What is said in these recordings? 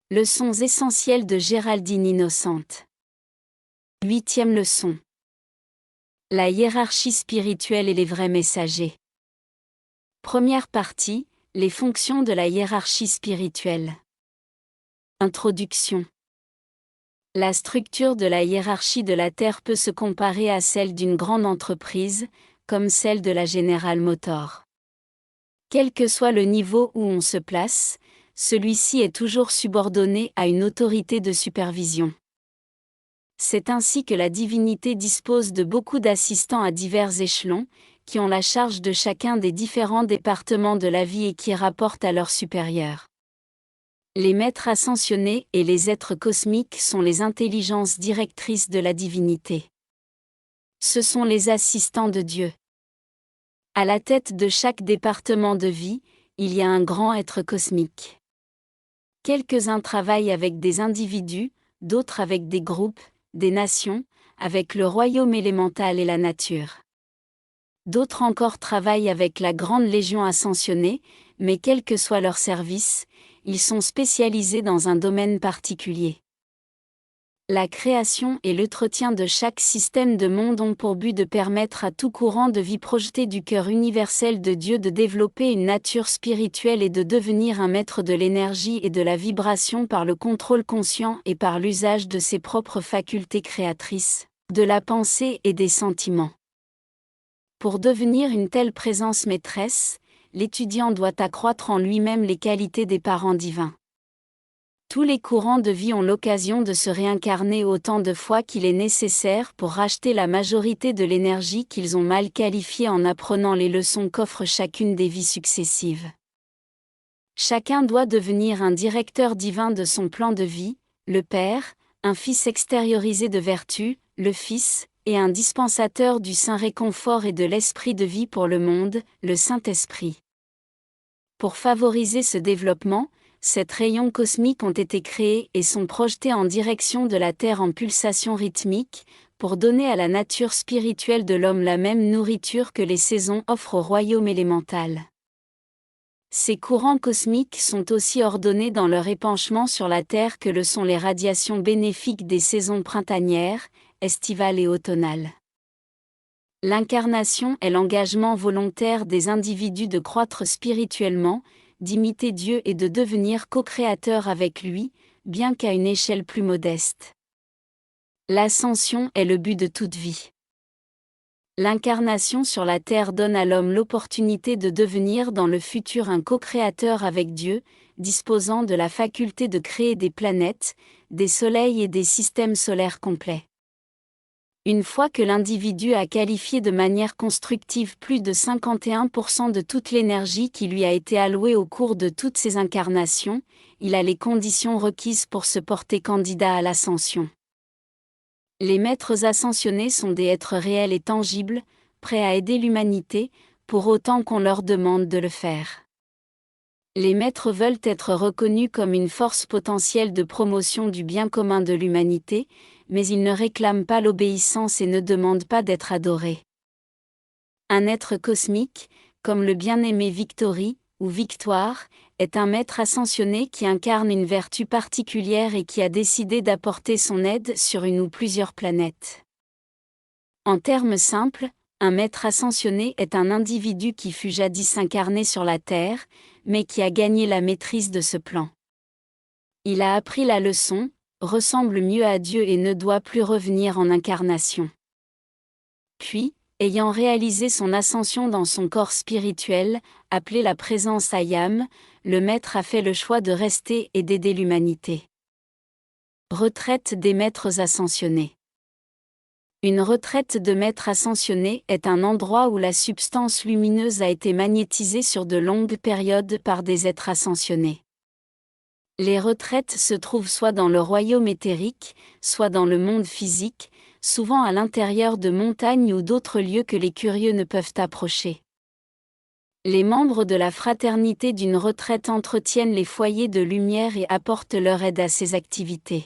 Leçons essentielles de Géraldine Innocente. 8e leçon. La hiérarchie spirituelle et les vrais messagers. Première partie, les fonctions de la hiérarchie spirituelle. Introduction. La structure de la hiérarchie de la Terre peut se comparer à celle d'une grande entreprise, comme celle de la General Motors. Quel que soit le niveau où on se place, celui-ci est toujours subordonné à une autorité de supervision. C'est ainsi que la divinité dispose de beaucoup d'assistants à divers échelons, qui ont la charge de chacun des différents départements de la vie et qui rapportent à leurs supérieurs. Les maîtres ascensionnés et les êtres cosmiques sont les intelligences directrices de la divinité. Ce sont les assistants de Dieu. À la tête de chaque département de vie, il y a un grand être cosmique. Quelques-uns travaillent avec des individus, d'autres avec des groupes, des nations, avec le royaume élémental et la nature. D'autres encore travaillent avec la grande légion ascensionnée, mais quel que soit leur service, ils sont spécialisés dans un domaine particulier. La création et l'entretien de chaque système de monde ont pour but de permettre à tout courant de vie projeté du cœur universel de Dieu de développer une nature spirituelle et de devenir un maître de l'énergie et de la vibration par le contrôle conscient et par l'usage de ses propres facultés créatrices, de la pensée et des sentiments. Pour devenir une telle présence maîtresse, l'étudiant doit accroître en lui-même les qualités des parents divins. Tous les courants de vie ont l'occasion de se réincarner autant de fois qu'il est nécessaire pour racheter la majorité de l'énergie qu'ils ont mal qualifiée en apprenant les leçons qu'offre chacune des vies successives. Chacun doit devenir un directeur divin de son plan de vie, le Père, un Fils extériorisé de vertu, le Fils, et un dispensateur du saint réconfort et de l'esprit de vie pour le monde, le Saint-Esprit. Pour favoriser ce développement, 7 rayons cosmiques ont été créés et sont projetés en direction de la Terre en pulsations rythmiques, pour donner à la nature spirituelle de l'homme la même nourriture que les saisons offrent au royaume élémental. Ces courants cosmiques sont aussi ordonnés dans leur épanchement sur la Terre que le sont les radiations bénéfiques des saisons printanières, estivales et automnales. L'incarnation est l'engagement volontaire des individus de croître spirituellement, d'imiter Dieu et de devenir co-créateur avec lui, bien qu'à une échelle plus modeste. L'ascension est le but de toute vie. L'incarnation sur la terre donne à l'homme l'opportunité de devenir dans le futur un co-créateur avec Dieu, disposant de la faculté de créer des planètes, des soleils et des systèmes solaires complets. Une fois que l'individu a qualifié de manière constructive plus de 51% de toute l'énergie qui lui a été allouée au cours de toutes ses incarnations, il a les conditions requises pour se porter candidat à l'ascension. Les maîtres ascensionnés sont des êtres réels et tangibles, prêts à aider l'humanité, pour autant qu'on leur demande de le faire. Les maîtres veulent être reconnus comme une force potentielle de promotion du bien commun de l'humanité, mais ils ne réclament pas l'obéissance et ne demandent pas d'être adorés. Un être cosmique, comme le bien-aimé Victory, ou Victoire, est un maître ascensionné qui incarne une vertu particulière et qui a décidé d'apporter son aide sur une ou plusieurs planètes. En termes simples, un maître ascensionné est un individu qui fut jadis incarné sur la Terre, mais qui a gagné la maîtrise de ce plan. Il a appris la leçon, ressemble mieux à Dieu et ne doit plus revenir en incarnation. Puis, ayant réalisé son ascension dans son corps spirituel, appelé la présence Ayam, le maître a fait le choix de rester et d'aider l'humanité. Retraite des maîtres ascensionnés. Une retraite de maître ascensionné est un endroit où la substance lumineuse a été magnétisée sur de longues périodes par des êtres ascensionnés. Les retraites se trouvent soit dans le royaume éthérique, soit dans le monde physique, souvent à l'intérieur de montagnes ou d'autres lieux que les curieux ne peuvent approcher. Les membres de la fraternité d'une retraite entretiennent les foyers de lumière et apportent leur aide à ces activités.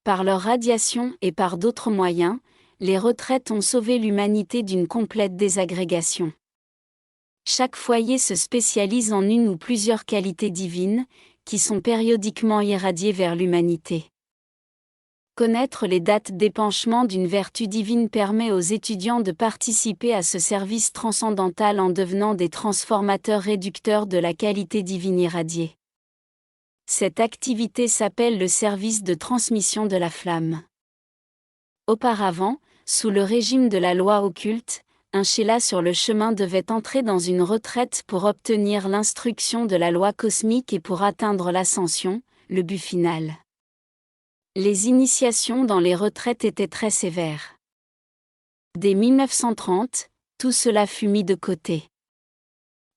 Par leur radiation et par d'autres moyens, les retraites ont sauvé l'humanité d'une complète désagrégation. Chaque foyer se spécialise en une ou plusieurs qualités divines, qui sont périodiquement irradiés vers l'humanité. Connaître les dates d'épanchement d'une vertu divine permet aux étudiants de participer à ce service transcendantal en devenant des transformateurs réducteurs de la qualité divine irradiée. Cette activité s'appelle le service de transmission de la flamme. Auparavant, sous le régime de la loi occulte, un Sheela sur le chemin devait entrer dans une retraite pour obtenir l'instruction de la loi cosmique et pour atteindre l'ascension, le but final. Les initiations dans les retraites étaient très sévères. Dès 1930, tout cela fut mis de côté.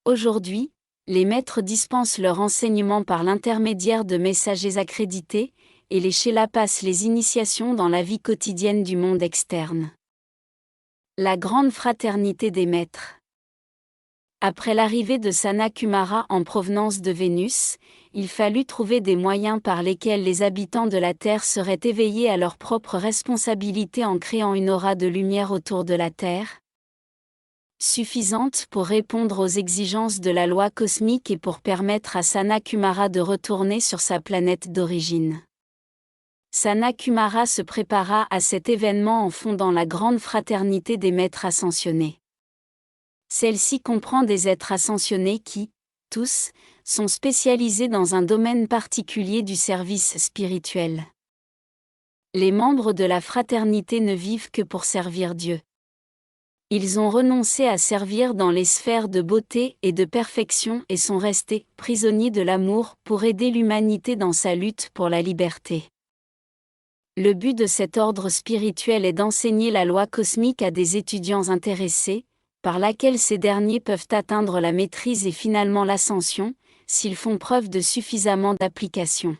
Aujourd'hui, les maîtres dispensent leur enseignement par l'intermédiaire de messagers accrédités, et les Sheela passent les initiations dans la vie quotidienne du monde externe. La grande fraternité des maîtres. Après l'arrivée de Sanat Kumara en provenance de Vénus, il fallut trouver des moyens par lesquels les habitants de la Terre seraient éveillés à leurs propres responsabilités en créant une aura de lumière autour de la Terre, suffisante pour répondre aux exigences de la loi cosmique et pour permettre à Sanat Kumara de retourner sur sa planète d'origine. Sanat Kumara se prépara à cet événement en fondant la grande fraternité des maîtres ascensionnés. Celle-ci comprend des êtres ascensionnés qui, tous, sont spécialisés dans un domaine particulier du service spirituel. Les membres de la fraternité ne vivent que pour servir Dieu. Ils ont renoncé à servir dans les sphères de beauté et de perfection et sont restés prisonniers de l'amour pour aider l'humanité dans sa lutte pour la liberté. Le but de cet ordre spirituel est d'enseigner la loi cosmique à des étudiants intéressés, par laquelle ces derniers peuvent atteindre la maîtrise et finalement l'ascension, s'ils font preuve de suffisamment d'application.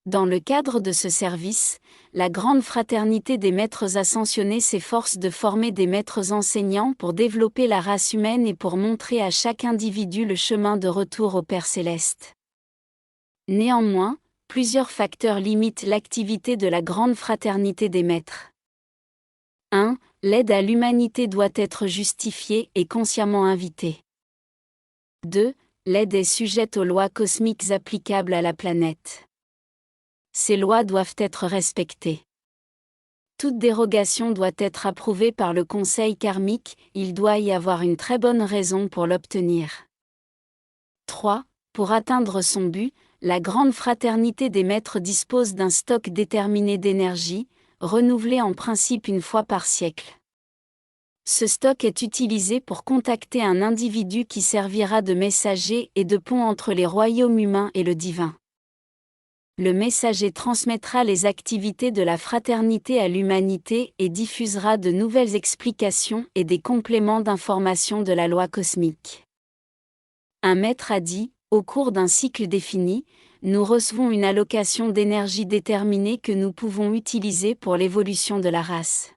Dans le cadre de ce service, la grande fraternité des maîtres ascensionnés s'efforce de former des maîtres enseignants pour développer la race humaine et pour montrer à chaque individu le chemin de retour au Père céleste. Néanmoins, plusieurs facteurs limitent l'activité de la grande fraternité des maîtres. 1. L'aide à l'humanité doit être justifiée et consciemment invitée. 2. L'aide est sujette aux lois cosmiques applicables à la planète. Ces lois doivent être respectées. Toute dérogation doit être approuvée par le conseil karmique, il doit y avoir une très bonne raison pour l'obtenir. 3. Pour atteindre son but, la grande fraternité des maîtres dispose d'un stock déterminé d'énergie, renouvelé en principe une fois par siècle. Ce stock est utilisé pour contacter un individu qui servira de messager et de pont entre les royaumes humains et le divin. Le messager transmettra les activités de la fraternité à l'humanité et diffusera de nouvelles explications et des compléments d'information de la loi cosmique. Un maître a dit, au cours d'un cycle défini, nous recevons une allocation d'énergie déterminée que nous pouvons utiliser pour l'évolution de la race.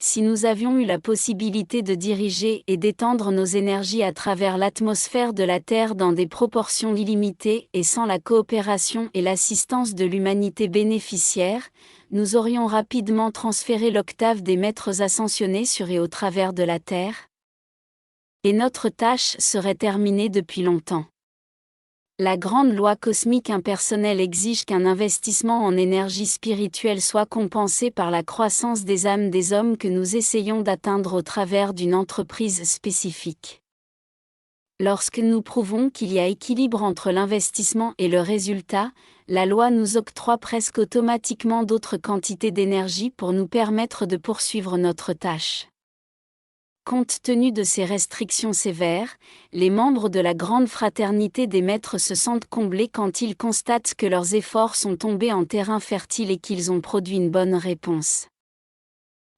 Si nous avions eu la possibilité de diriger et d'étendre nos énergies à travers l'atmosphère de la Terre dans des proportions illimitées et sans la coopération et l'assistance de l'humanité bénéficiaire, nous aurions rapidement transféré l'octave des maîtres ascensionnés sur et au travers de la Terre. Et notre tâche serait terminée depuis longtemps. La grande loi cosmique impersonnelle exige qu'un investissement en énergie spirituelle soit compensé par la croissance des âmes des hommes que nous essayons d'atteindre au travers d'une entreprise spécifique. Lorsque nous prouvons qu'il y a équilibre entre l'investissement et le résultat, la loi nous octroie presque automatiquement d'autres quantités d'énergie pour nous permettre de poursuivre notre tâche. Compte tenu de ces restrictions sévères, les membres de la grande fraternité des maîtres se sentent comblés quand ils constatent que leurs efforts sont tombés en terrain fertile et qu'ils ont produit une bonne réponse.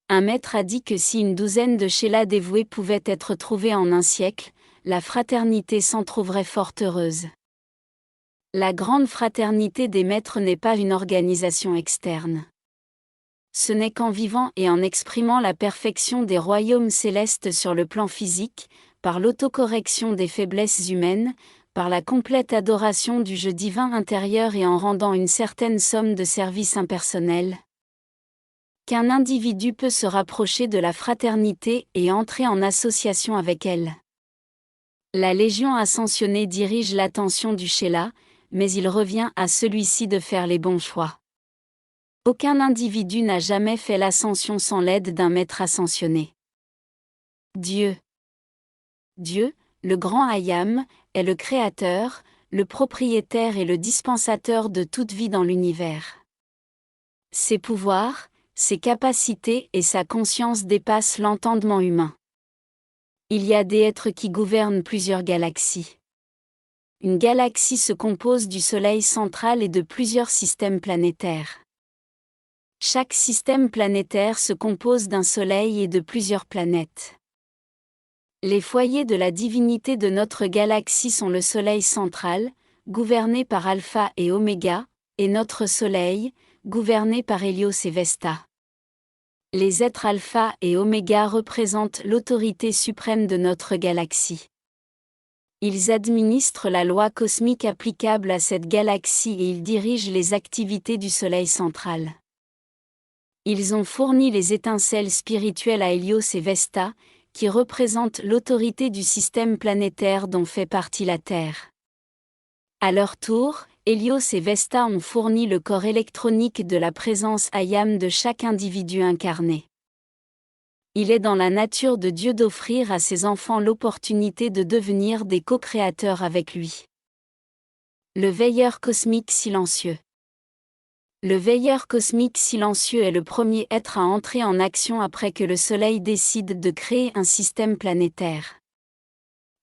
Un maître a dit que si une douzaine de Sheela dévoués pouvaient être trouvés en un siècle, la fraternité s'en trouverait fort heureuse. La grande fraternité des maîtres n'est pas une organisation externe. Ce n'est qu'en vivant et en exprimant la perfection des royaumes célestes sur le plan physique, par l'autocorrection des faiblesses humaines, par la complète adoration du jeu divin intérieur et en rendant une certaine somme de services impersonnels, qu'un individu peut se rapprocher de la fraternité et entrer en association avec elle. La Légion ascensionnée dirige l'attention du Sheela, mais il revient à celui-ci de faire les bons choix. Aucun individu n'a jamais fait l'ascension sans l'aide d'un maître ascensionné. Dieu, le grand Ayam, est le créateur, le propriétaire et le dispensateur de toute vie dans l'univers. Ses pouvoirs, ses capacités et sa conscience dépassent l'entendement humain. Il y a des êtres qui gouvernent plusieurs galaxies. Une galaxie se compose du Soleil central et de plusieurs systèmes planétaires. Chaque système planétaire se compose d'un Soleil et de plusieurs planètes. Les foyers de la divinité de notre galaxie sont le Soleil central, gouverné par Alpha et Oméga, et notre Soleil, gouverné par Hélios et Vesta. Les êtres Alpha et Oméga représentent l'autorité suprême de notre galaxie. Ils administrent la loi cosmique applicable à cette galaxie et ils dirigent les activités du Soleil central. Ils ont fourni les étincelles spirituelles à Hélios et Vesta, qui représentent l'autorité du système planétaire dont fait partie la Terre. À leur tour, Hélios et Vesta ont fourni le corps électronique de la présence Ayam de chaque individu incarné. Il est dans la nature de Dieu d'offrir à ses enfants l'opportunité de devenir des co-créateurs avec lui. Le veilleur cosmique silencieux. Le veilleur cosmique silencieux est le premier être à entrer en action après que le Soleil décide de créer un système planétaire.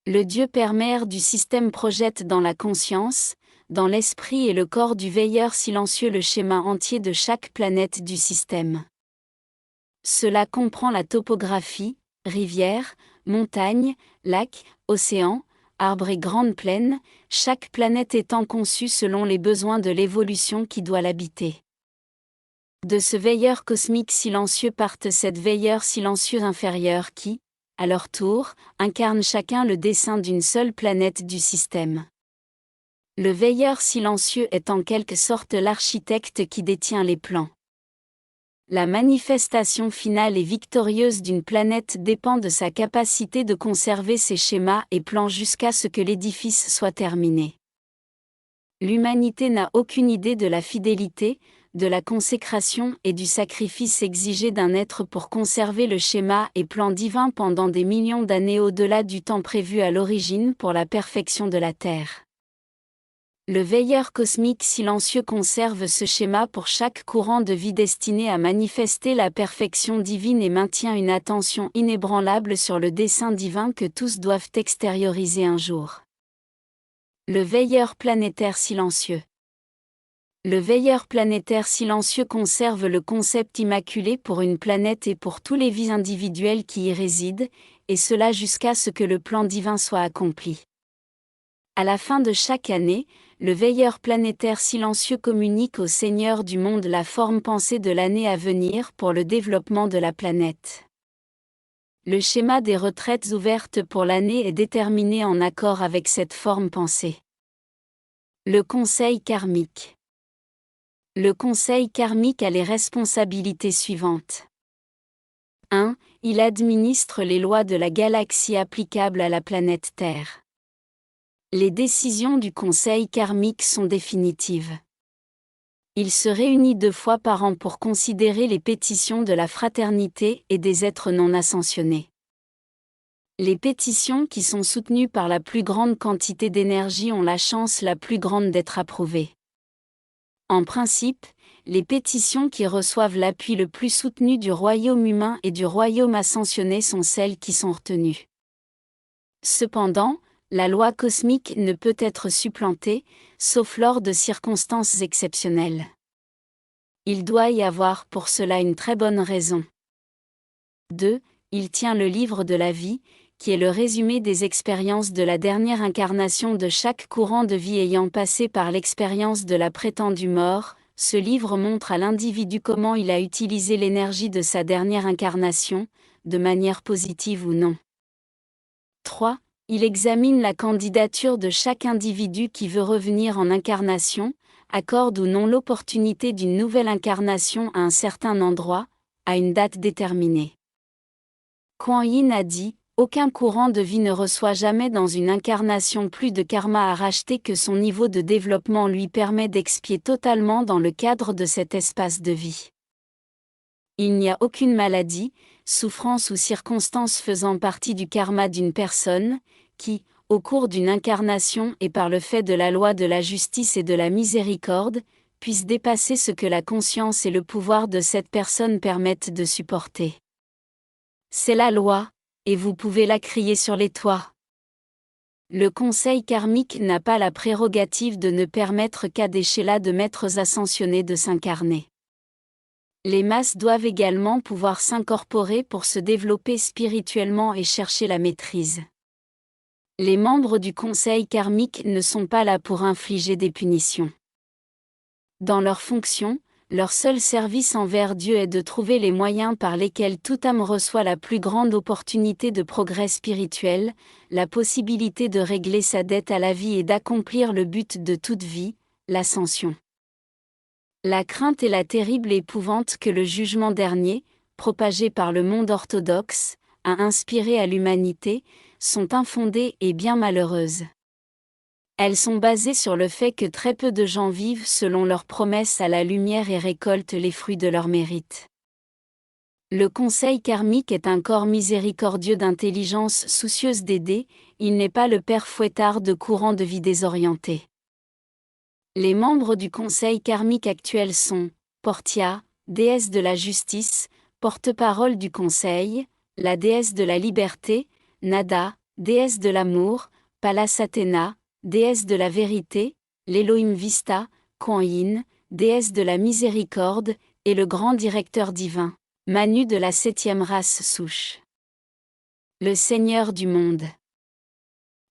Le Dieu Père-Mère du système projette dans la conscience, dans l'esprit et le corps du veilleur silencieux le schéma entier de chaque planète du système. Cela comprend la topographie, rivières, montagnes, lacs, océans, arbres et grandes plaines, chaque planète étant conçue selon les besoins de l'évolution qui doit l'habiter. De ce veilleur cosmique silencieux partent sept veilleurs silencieux inférieurs qui, à leur tour, incarnent chacun le dessein d'une seule planète du système. Le veilleur silencieux est en quelque sorte l'architecte qui détient les plans. La manifestation finale et victorieuse d'une planète dépend de sa capacité de conserver ses schémas et plans jusqu'à ce que l'édifice soit terminé. L'humanité n'a aucune idée de la fidélité, de la consécration et du sacrifice exigé d'un être pour conserver le schéma et plan divin pendant des millions d'années au-delà du temps prévu à l'origine pour la perfection de la Terre. Le veilleur cosmique silencieux conserve ce schéma pour chaque courant de vie destiné à manifester la perfection divine et maintient une attention inébranlable sur le dessein divin que tous doivent extérioriser un jour. Le veilleur planétaire silencieux. Le veilleur planétaire silencieux conserve le concept immaculé pour une planète et pour tous les vies individuelles qui y résident, et cela jusqu'à ce que le plan divin soit accompli. À la fin de chaque année, le veilleur planétaire silencieux communique au Seigneur du monde la forme pensée de l'année à venir pour le développement de la planète. Le schéma des retraites ouvertes pour l'année est déterminé en accord avec cette forme pensée. Le conseil karmique. Le conseil karmique a les responsabilités suivantes. 1. Il administre les lois de la galaxie applicables à la planète Terre. Les décisions du conseil karmique sont définitives. Il se réunit 2 fois par an pour considérer les pétitions de la fraternité et des êtres non ascensionnés. Les pétitions qui sont soutenues par la plus grande quantité d'énergie ont la chance la plus grande d'être approuvées. En principe, les pétitions qui reçoivent l'appui le plus soutenu du royaume humain et du royaume ascensionné sont celles qui sont retenues. Cependant, la loi cosmique ne peut être supplantée, sauf lors de circonstances exceptionnelles. Il doit y avoir pour cela une très bonne raison. 2. Il tient le livre de la vie, qui est le résumé des expériences de la dernière incarnation de chaque courant de vie ayant passé par l'expérience de la prétendue mort. Ce livre montre à l'individu comment il a utilisé l'énergie de sa dernière incarnation, de manière positive ou non. 3. Il examine la candidature de chaque individu qui veut revenir en incarnation, accorde ou non l'opportunité d'une nouvelle incarnation à un certain endroit, à une date déterminée. Kuan Yin a dit, Aucun courant de vie ne reçoit jamais dans une incarnation plus de karma à racheter que son niveau de développement lui permet d'expier totalement dans le cadre de cet espace de vie. Il n'y a aucune maladie, souffrance ou circonstance faisant partie du karma d'une personne, qui, au cours d'une incarnation et par le fait de la loi de la justice et de la miséricorde, puisse dépasser ce que la conscience et le pouvoir de cette personne permettent de supporter. C'est la loi, et vous pouvez la crier sur les toits. Le conseil karmique n'a pas la prérogative de ne permettre qu'à des chela de maîtres ascensionnés de s'incarner. Les masses doivent également pouvoir s'incorporer pour se développer spirituellement et chercher la maîtrise. Les membres du conseil karmique ne sont pas là pour infliger des punitions. Dans leur fonction, leur seul service envers Dieu est de trouver les moyens par lesquels toute âme reçoit la plus grande opportunité de progrès spirituel, la possibilité de régler sa dette à la vie et d'accomplir le but de toute vie, l'ascension. La crainte et la terrible épouvante que le jugement dernier, propagé par le monde orthodoxe, a inspiré à l'humanité, sont infondées et bien malheureuses. Elles sont basées sur le fait que très peu de gens vivent selon leurs promesses à la lumière et récoltent les fruits de leur mérite. Le conseil karmique est un corps miséricordieux d'intelligence soucieuse d'aider, il n'est pas le père fouettard de courants de vie désorientés. Les membres du conseil karmique actuel sont Portia, déesse de la justice, porte-parole du conseil, la déesse de la liberté, Nada, déesse de l'amour, Pallas Athéna, déesse de la vérité, l'Elohim Vista, Kuan Yin, déesse de la miséricorde, et le grand directeur divin, Manu de la 7e race souche. Le Seigneur du monde.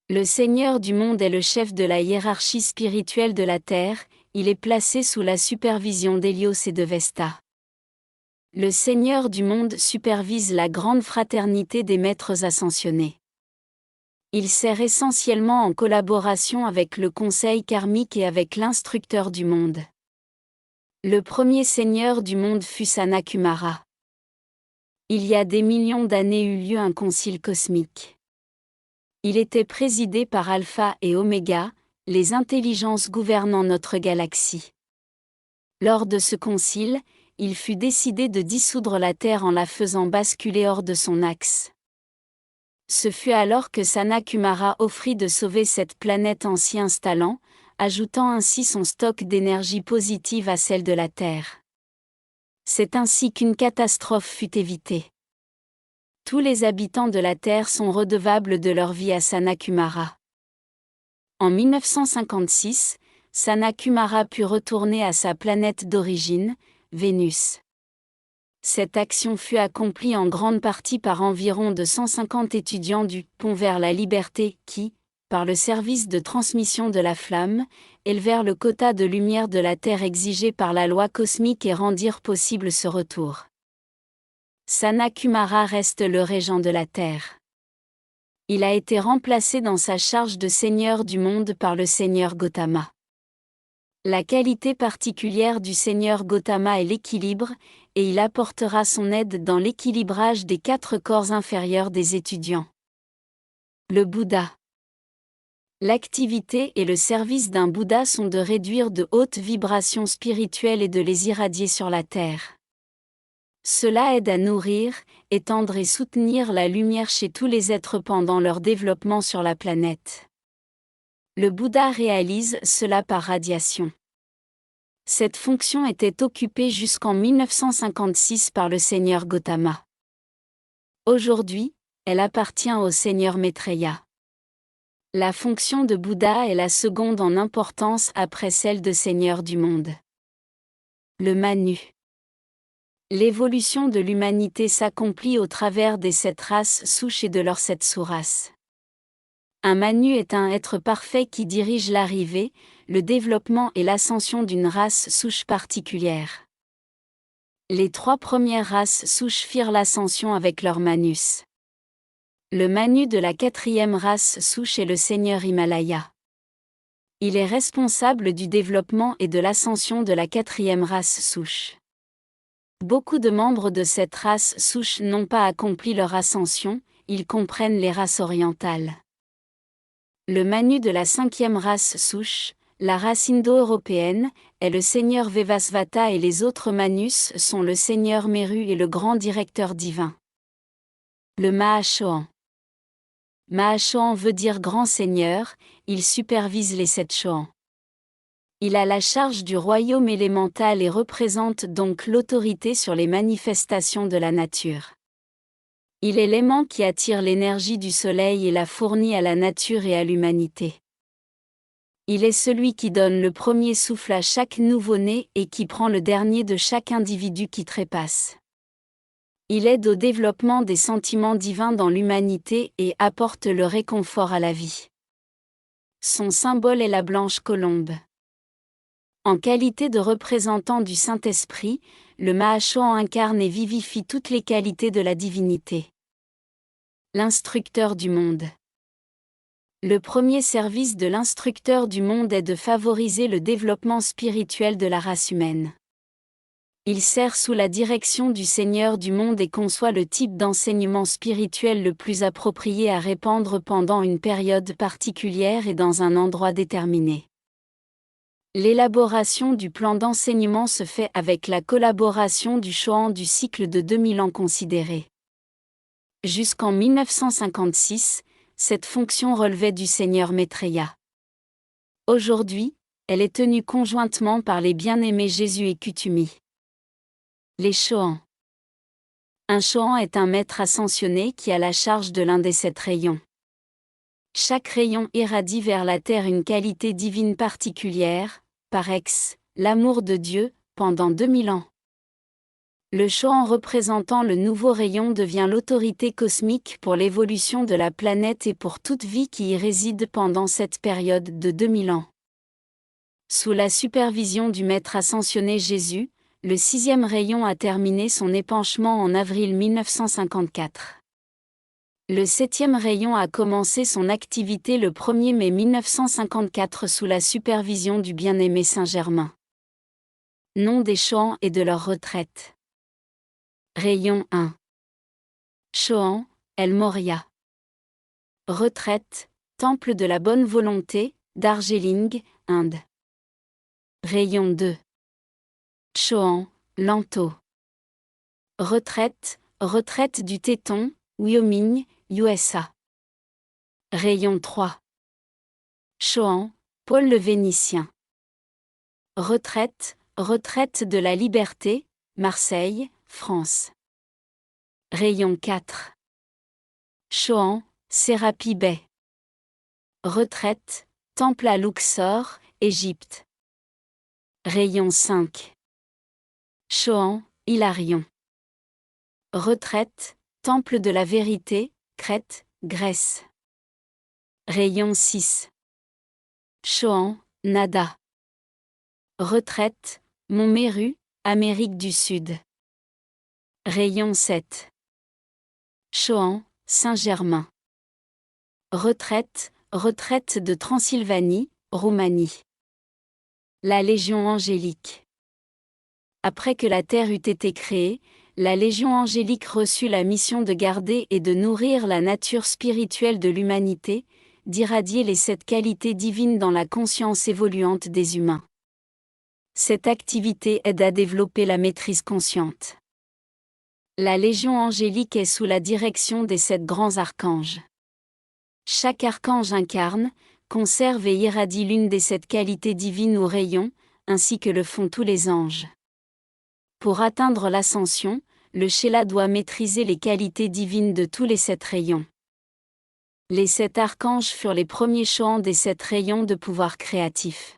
Le Seigneur du monde est le chef de la hiérarchie spirituelle de la Terre, il est placé sous la supervision d'Hélios et de Vesta. Le Seigneur du monde supervise la grande fraternité des maîtres ascensionnés. Il sert essentiellement en collaboration avec le conseil karmique et avec l'instructeur du monde. Le premier seigneur du monde fut Sanat-Kumara. Il y a des millions d'années eut lieu un concile cosmique. Il était présidé par Alpha et Oméga, les intelligences gouvernant notre galaxie. Lors de ce concile, il fut décidé de dissoudre la Terre en la faisant basculer hors de son axe. Ce fut alors que Sanat-Kumara offrit de sauver cette planète en s'y installant, ajoutant ainsi son stock d'énergie positive à celle de la Terre. C'est ainsi qu'une catastrophe fut évitée. Tous les habitants de la Terre sont redevables de leur vie à Sanat-Kumara. En 1956, Sanat-Kumara put retourner à sa planète d'origine, Vénus. Cette action fut accomplie en grande partie par environ de 150 étudiants du Pont vers la Liberté qui, par le service de transmission de la flamme, élevèrent le quota de lumière de la Terre exigé par la loi cosmique et rendirent possible ce retour. Sanat-Kumara reste le régent de la Terre. Il a été remplacé dans sa charge de seigneur du monde par le seigneur Gautama. La qualité particulière du seigneur Gautama est l'équilibre, et il apportera son aide dans l'équilibrage des 4 corps inférieurs des étudiants. Le Bouddha. L'activité et le service d'un Bouddha sont de réduire de hautes vibrations spirituelles et de les irradier sur la Terre. Cela aide à nourrir, étendre et soutenir la lumière chez tous les êtres pendant leur développement sur la planète. Le Bouddha réalise cela par radiation. Cette fonction était occupée jusqu'en 1956 par le seigneur Gautama. Aujourd'hui, elle appartient au seigneur Maitreya. La fonction de Bouddha est la seconde en importance après celle de seigneur du monde. Le Manu. L'évolution de l'humanité s'accomplit au travers des 7 races souches et de leurs 7 sous-races. Un Manu est un être parfait qui dirige l'arrivée, le développement et l'ascension d'une race souche particulière. Les 3 premières races souches firent l'ascension avec leur Manus. Le Manu de la 4e race souche est le Seigneur Himalaya. Il est responsable du développement et de l'ascension de la 4e race souche. Beaucoup de membres de cette race souche n'ont pas accompli leur ascension, ils comprennent les races orientales. Le Manu de la 5e race souche, la race indo-européenne, est le seigneur Vevasvata et les autres Manus sont le seigneur Meru et le grand directeur divin. Le Mahashohan. Mahashohan veut dire grand seigneur, il supervise les 7 Shohans. Il a la charge du royaume élémental et représente donc l'autorité sur les manifestations de la nature. Il est l'aimant qui attire l'énergie du soleil et la fournit à la nature et à l'humanité. Il est celui qui donne le premier souffle à chaque nouveau-né et qui prend le dernier de chaque individu qui trépasse. Il aide au développement des sentiments divins dans l'humanité et apporte le réconfort à la vie. Son symbole est la blanche colombe. En qualité de représentant du Saint-Esprit, le Mahashohan incarne et vivifie toutes les qualités de la divinité. L'instructeur du monde. Le premier service de l'instructeur du monde est de favoriser le développement spirituel de la race humaine. Il sert sous la direction du Seigneur du monde et conçoit le type d'enseignement spirituel le plus approprié à répandre pendant une période particulière et dans un endroit déterminé. L'élaboration du plan d'enseignement se fait avec la collaboration du Shohan du cycle de 2000 ans considéré. Jusqu'en 1956, cette fonction relevait du seigneur Maitreya. Aujourd'hui, elle est tenue conjointement par les bien-aimés Jésus et Kutumi. Les Shohans. Un Shohan est un maître ascensionné qui a la charge de l'un des 7 rayons. Chaque rayon irradie vers la terre une qualité divine particulière, par l'amour de Dieu, pendant 2000 ans. Le Shohan représentant le nouveau rayon devient l'autorité cosmique pour l'évolution de la planète et pour toute vie qui y réside pendant cette période de 2000 ans. Sous la supervision du maître ascensionné Jésus, le 6e rayon a terminé son épanchement en avril 1954. Le 7e rayon a commencé son activité le 1er mai 1954 sous la supervision du bien-aimé Saint-Germain. Nom des Shohans et de leur retraite. Rayon 1. Shohan, El Moria. Retraite, Temple de la Bonne Volonté, Darjeeling, Inde. Rayon 2. Shohan, Lanto. Retraite, Retraite du Téton, Wyoming, USA. Rayon 3. Shohan, Paul le Vénitien. Retraite, Retraite de la Liberté, Marseille, France. Rayon 4. Shohan, Serapi Bey. Retraite, Temple à Luxor, Égypte. Rayon 5. Shohan, Hilarion. Retraite, Temple de la Vérité, Crète, Grèce. Rayon 6. Shohan, Nada. Retraite, Mont Meru, Amérique du Sud. Rayon 7. Shohan, Saint-Germain. Retraite, Retraite de Transylvanie, Roumanie. La Légion angélique. Après que la terre eut été créée, la Légion angélique reçut la mission de garder et de nourrir la nature spirituelle de l'humanité, d'irradier les 7 qualités divines dans la conscience évoluante des humains. Cette activité aide à développer la maîtrise consciente. La Légion angélique est sous la direction des 7 grands archanges. Chaque archange incarne, conserve et irradie l'une des 7 qualités divines ou rayons, ainsi que le font tous les anges. Pour atteindre l'ascension, le Shéla doit maîtriser les qualités divines de tous les 7 rayons. Les 7 archanges furent les premiers Shohans des 7 rayons de pouvoir créatif.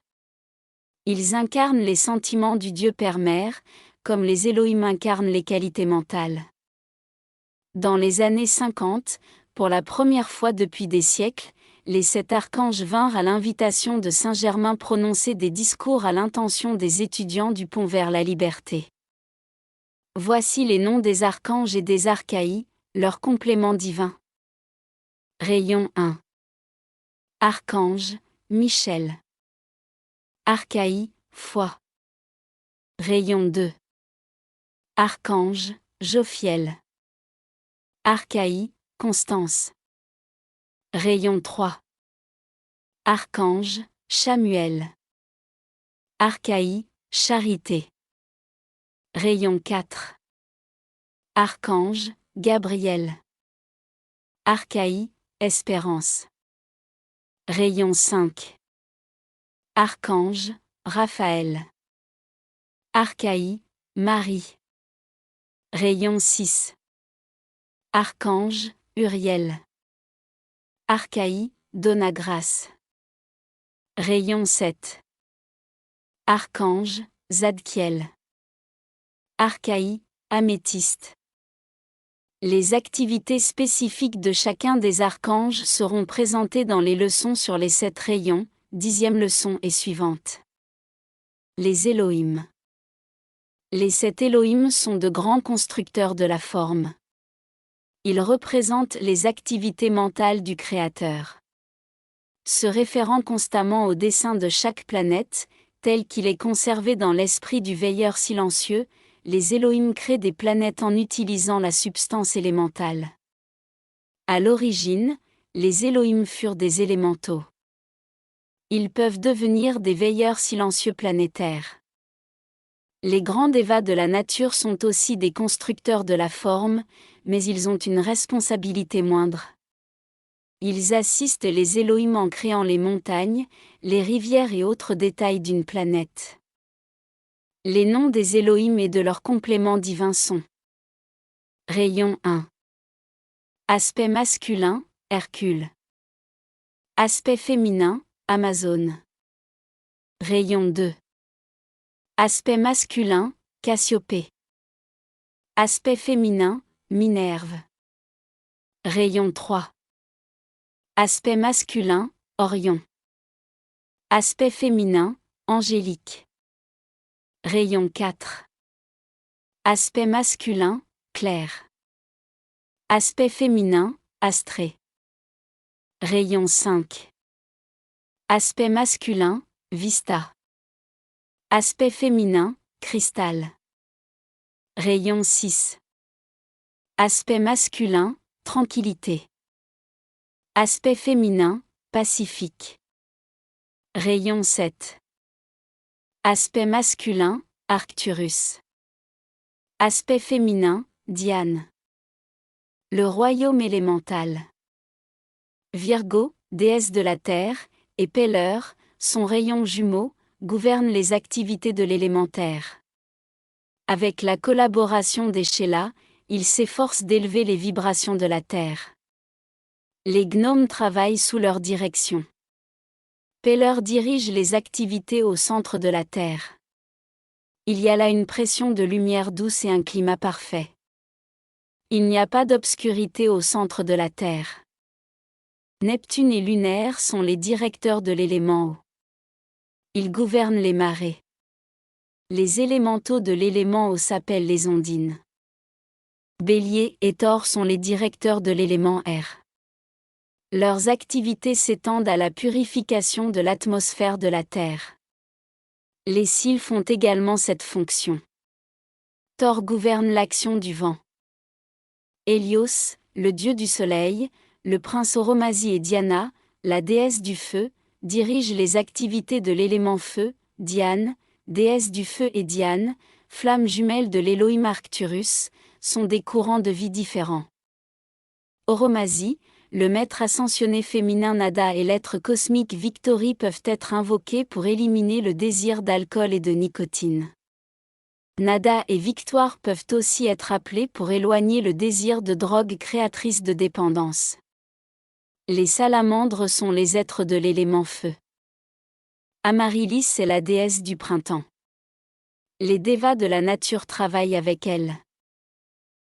Ils incarnent les sentiments du Dieu Père-Mère, comme les Elohim incarnent les qualités mentales. Dans les années 50, pour la première fois depuis des siècles, les 7 archanges vinrent à l'invitation de Saint-Germain prononcer des discours à l'intention des étudiants du Pont vers la Liberté. Voici les noms des archanges et des archaïs, leurs compléments divins. Rayon 1. Archange, Michel. Archaï, Foi. Rayon 2. Archange, Jophiel. Archaï, Constance. Rayon 3. Archange, Chamuel. Archaï, Charité. Rayon 4. Archange, Gabriel. Archaï, Espérance. Rayon 5. Archange, Raphaël. Archaï, Marie. Rayon 6. Archange, Uriel. Archaï, Donna Grâce. Rayon 7. Archange, Zadkiel. Archaï, Améthyste. Les activités spécifiques de chacun des archanges seront présentées dans les leçons sur les 7 rayons, 10e leçon et suivante. Les Elohim. Les 7 Elohim sont de grands constructeurs de la forme. Ils représentent les activités mentales du Créateur. Se référant constamment au dessin de chaque planète, tel qu'il est conservé dans l'esprit du veilleur silencieux, les Elohim créent des planètes en utilisant la substance élémentale. À l'origine, les Elohim furent des élémentaux. Ils peuvent devenir des veilleurs silencieux planétaires. Les grands dévas de la nature sont aussi des constructeurs de la forme, mais ils ont une responsabilité moindre. Ils assistent les Elohim en créant les montagnes, les rivières et autres détails d'une planète. Les noms des Elohim et de leurs compléments divins sont: Rayon 1. Aspect masculin, Hercule. Aspect féminin, Amazone. Rayon 2. Aspect masculin, Cassiopée. Aspect féminin, Minerve. Rayon 3. Aspect masculin, Orion. Aspect féminin, Angélique. Rayon 4. Aspect masculin, Claire. Aspect féminin, Astrée. Rayon 5. Aspect masculin, Vista. Aspect féminin, Cristal. Rayon 6. Aspect masculin, Tranquillité. Aspect féminin, Pacifique. Rayon 7. Aspect masculin, Arcturus. Aspect féminin, Diane. Le royaume élémental. Virgo, déesse de la terre, et Peller, son rayon jumeau, gouvernent les activités de l'élémentaire. Avec la collaboration des Shélas, ils s'efforcent d'élever les vibrations de la terre. Les gnomes travaillent sous leur direction. Peller dirige les activités au centre de la Terre. Il y a là une pression de lumière douce et un climat parfait. Il n'y a pas d'obscurité au centre de la Terre. Neptune et Lunaire sont les directeurs de l'élément eau. Ils gouvernent les marées. Les élémentaux de l'élément eau s'appellent les ondines. Bélier et Taureau sont les directeurs de l'élément air. Leurs activités s'étendent à la purification de l'atmosphère de la Terre. Les cils font également cette fonction. Thor gouverne l'action du vent. Hélios, le dieu du soleil, le prince Oromazi et Diana, la déesse du feu, dirigent les activités de l'élément feu. Diane, déesse du feu, et Diane, flamme jumelle de l'Elohim Arcturus, sont des courants de vie différents. Oromazi, le maître ascensionné féminin Nada et l'être cosmique Victory peuvent être invoqués pour éliminer le désir d'alcool et de nicotine. Nada et Victoire peuvent aussi être appelés pour éloigner le désir de drogue créatrice de dépendance. Les salamandres sont les êtres de l'élément feu. Amaryllis est la déesse du printemps. Les dévas de la nature travaillent avec elle.